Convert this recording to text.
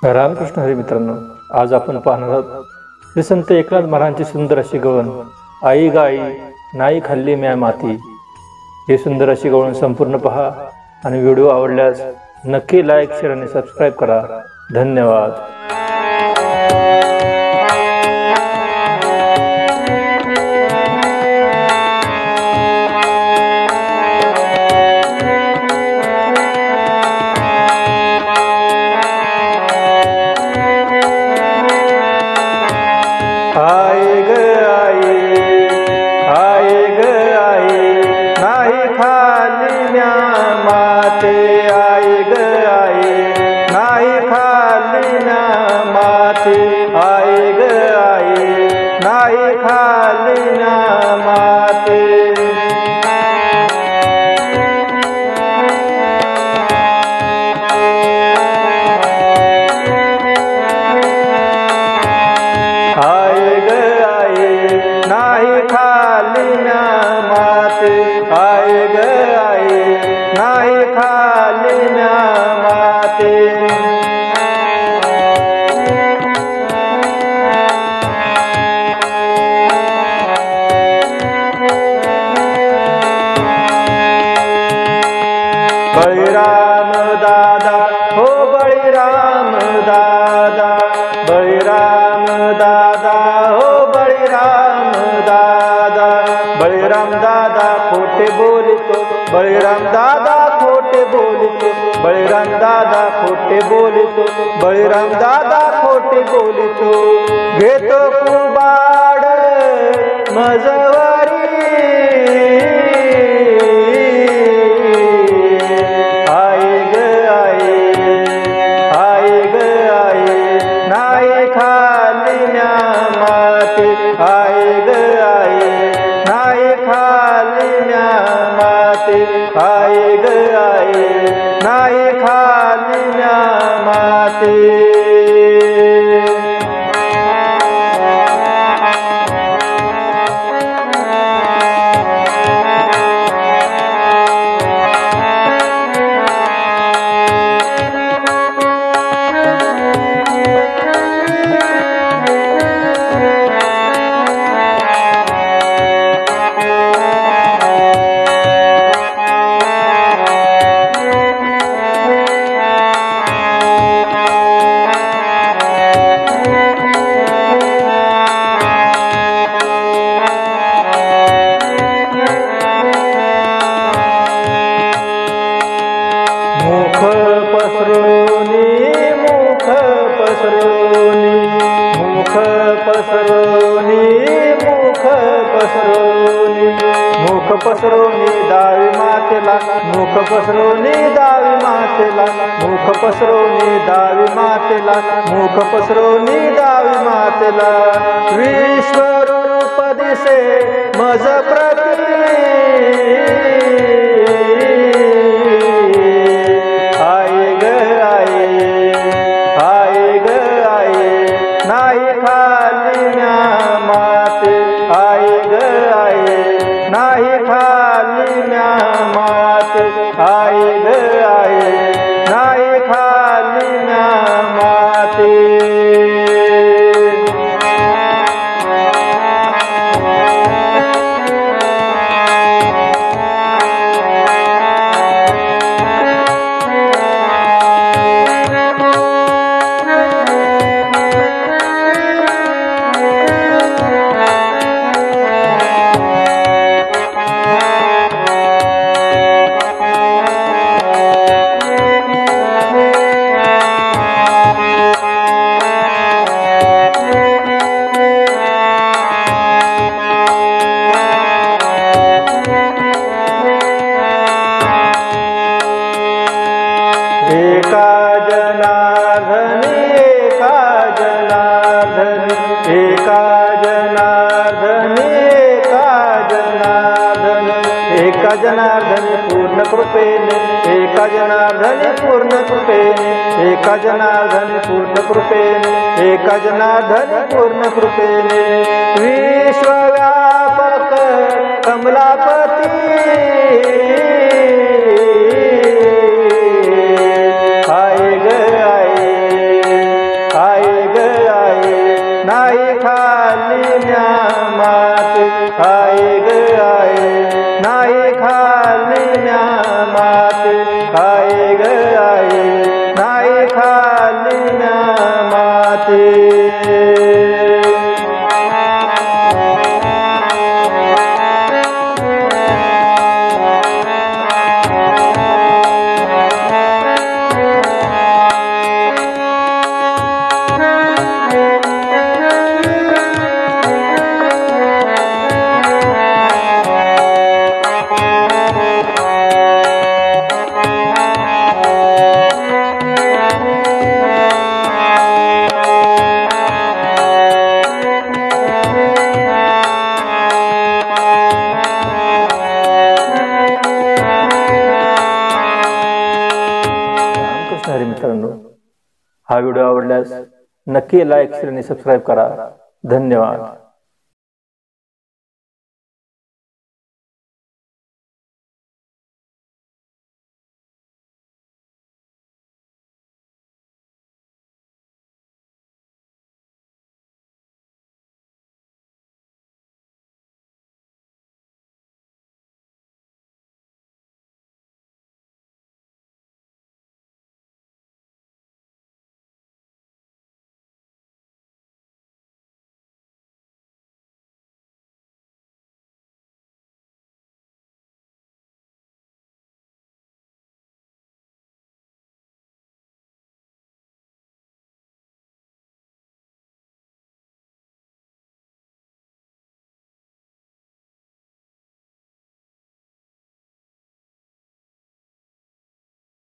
रामकृष्ण हरी मित्रांनो, आज आपण पाहणार आहोत श्री संत एकनाथ महाराजांची सुंदर अशी गवळण आई गाई नाही खाल्ली म्या माती। हे सुंदर अशी गवळण संपूर्ण पहा आणि व्हिडिओ आवडल्यास नक्की लाईक, शेअर आणि सबस्क्राईब करा। धन्यवाद। आए ग आई नाही खाली म्या माते। आए ग आई नाही खाली म्या माते। आए ग आई नाही खाली म्या माते। नाही खाली म्या माते। आए ग आई नाही खाली म्या माते। बळीराम दादा हो बळीराम दादा, बळीराम दादा हो बळीराम दादा। बळीराम दादा खोटे बोलितो, बळीराम दादा खोटे बोलितो। बळीराम दादा खोटे बोलितो, बळीराम दादा खोटे बोलितो। घेतो कुबाड मजवारी, आई ग आई नाही खाली म्या माते। आई ग आई नाही खाली म्या माते। आई ग आई नाही खाली म्या माते। मुख पसरोनी, मुख पसरोनी, मुख पसरोनी, मुख पसरोनी। मुख पसरोनी दावी मातेला, मुख पसरोनी दावी मातेला। मुख पसरोनी दावी मातेला, मुख पसरोनी दावी मातेला। विश्वरूप दिसे मज प्रती, नाही खाली म्या माते। आई ग आई नाही खाली म्या माते। आई ग आई नाही खाली म्या माते। एका जनार्दनी, एका जनार्दनी, एका जनार्दनी, एका जनार्दनी। एका जनार्दनी पूर्ण कृपेने, एका जनार्दनी पूर्ण कृपेने। एका जनार्दनी पूर्ण कृपेने, एका जनार्दनी पूर्ण कृपेने। विश्वव्यापक कमलापती, आई ग आई खाली म्या माती हरी मित्रांनो, हा व्हिडिओ आवडल्यास नक्की लाईक, शेअर आणि सबस्क्राईब करा. धन्यवाद.